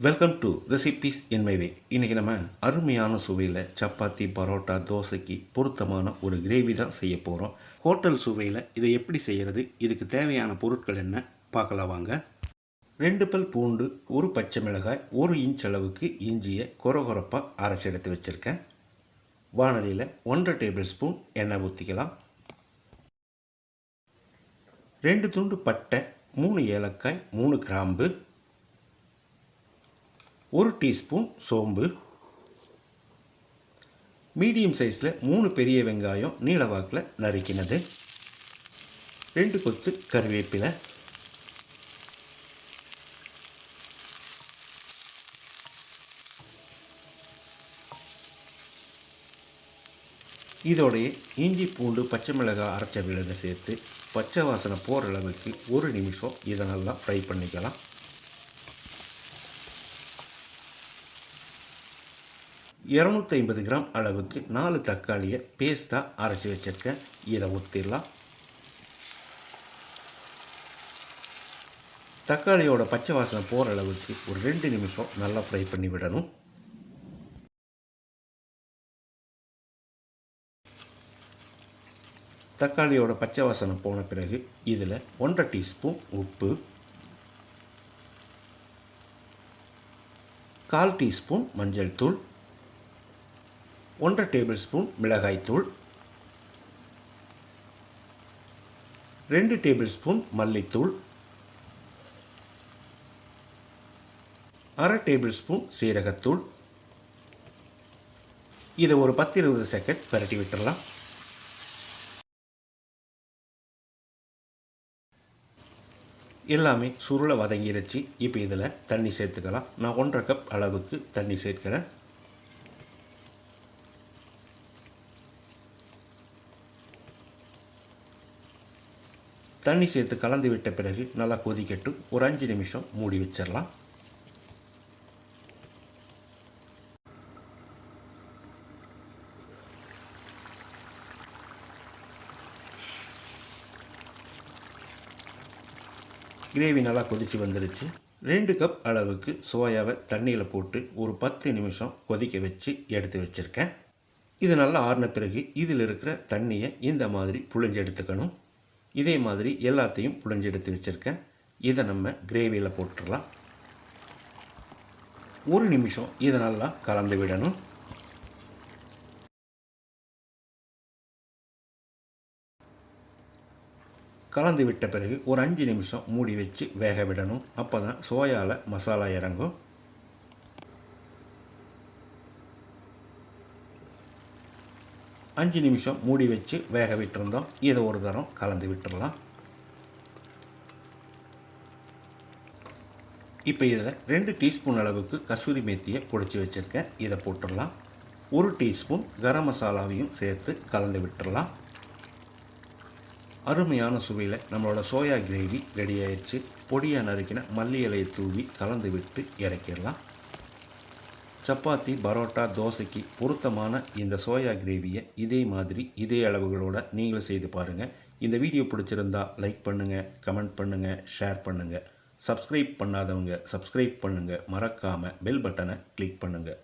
Welcome to recipes in my way. இன்றைக்கி நம்ம அருமையான சுவையில் சப்பாத்தி, பரோட்டா, தோசைக்கு பொருத்தமான ஒரு கிரேவி தான் செய்ய போகிறோம். ஹோட்டல் சுவையில் இதை எப்படி செய்கிறது, இதுக்கு தேவையான பொருட்கள் என்ன பார்க்கலாம் வாங்க. 2 பல் பூண்டு, 1 பச்சை மிளகாய், 1 இன்ச் அளவுக்கு இஞ்சியை கொரகொரப்பாக அரைச்சி எடுத்து வச்சுருக்கேன். வானலியில் 1.5 டேபிள் ஸ்பூன் எண்ணெய் ஊற்றிக்கலாம். 2 துண்டு பட்டை, 3 ஏலக்காய், 3 கிராம்பு, 1 டீஸ்பூன் சோம்பு, மீடியம் சைஸில் 3 பெரிய வெங்காயம் நீளவாக்கில் நறுக்கினது, 2 கொத்து கருவேப்பிலை, இதோடைய இஞ்சி பூண்டு பச்சை மிளகாய் அரைச்ச விழுதை சேர்த்து பச்சை வாசனை போகிற அளவுக்கு 1 நிமிஷம் இதை நல்லா ஃப்ரை பண்ணிக்கலாம். 250 கிராம் அளவுக்கு 4 தக்காளியை பேஸ்ட்டாக அரைச்சி வச்சுருக்கேன். இதை ஊற்றிடலாம். தக்காளியோட பச்சை வாசனை போகிற அளவுக்கு ஒரு 2 நிமிஷம் நல்லா ஃப்ரை பண்ணி விடணும். தக்காளியோட பச்சை வாசனை போன பிறகு இதில் 1.5 டீஸ்பூன் உப்பு, 1/4 டீஸ்பூன் மஞ்சள் தூள், 1 டேபிள் ஸ்பூன் மிளகாய்த்தூள், 2 டேபிள் ஸ்பூன் மல்லித்தூள், 1/2 டேபிள் ஸ்பூன் சீரகத்தூள். இதை ஒரு 10-20 செகண்ட் பரட்டி விட்டுடலாம். எல்லாமே சுருளை வதங்கிருச்சு. இப்போ இதில் தண்ணி சேர்த்துக்கலாம். நான் 1.5 கப் அளவுக்கு தண்ணி சேர்க்கிறேன். தண்ணி சேர்த்து கலந்து விட்ட பிறகு நல்லா கொதிக்கட்டும். ஒரு 5 நிமிஷம் மூடி வச்சிடலாம். கிரேவி நல்லா கொதித்து வந்துருச்சு. 2 கப் அளவுக்கு சோயாவை தண்ணியில் போட்டு ஒரு 10 நிமிஷம் கொதிக்க வச்சு எடுத்து வச்சுருக்கேன். இது நல்லா ஆறின பிறகு இதில் இருக்கிற தண்ணியை இந்த மாதிரி புழிஞ்சு எடுத்துக்கணும். இதே மாதிரி எல்லாத்தையும் புழிஞ்சு எடுத்து வச்சுருக்கேன். இதை நம்ம கிரேவியில் போட்டுடலாம். 1 நிமிஷம் இதை நல்லா கலந்து விடணும். கலந்து விட்ட பிறகு ஒரு 5 நிமிஷம் மூடி வச்சு வேக விடணும். அப்போ தான் சோயாவில் மசாலா இறங்கும். அஞ்சு நிமிஷம் மூடி வச்சு வேக விட்டுருந்தோம். இதை ஒரு தரம் கலந்து விட்டுடலாம். இப்போ இதில் 2 டீஸ்பூன் அளவுக்கு கசூரி மேத்தியை பொடிச்சு வச்சுருக்கேன். இதை போட்டுடலாம். 1 டீஸ்பூன் கரம் மசாலாவையும் சேர்த்து கலந்து விட்டுடலாம். அருமையான சுவையில் நம்மளோட சோயா கிரேவி ரெடி ஆயிடுச்சு. பொடியாக நறுக்கின மல்லி இலையை தூவி கலந்து விட்டு இறக்கிடலாம். சப்பாத்தி, பரோட்டா, தோசைக்கு பொருத்தமான இந்த சோயா கிரேவியை இதே மாதிரி இதே அளவுகளோடு நீங்களும் செய்து பாருங்கள். இந்த வீடியோ பிடிச்சிருந்தா லைக் பண்ணுங்கள், கமெண்ட் பண்ணுங்கள், ஷேர் பண்ணுங்கள். சப்ஸ்கிரைப் பண்ணாதவங்க சப்ஸ்கிரைப் பண்ணுங்கள். மறக்காமல் பெல் பட்டனை கிளிக் பண்ணுங்கள்.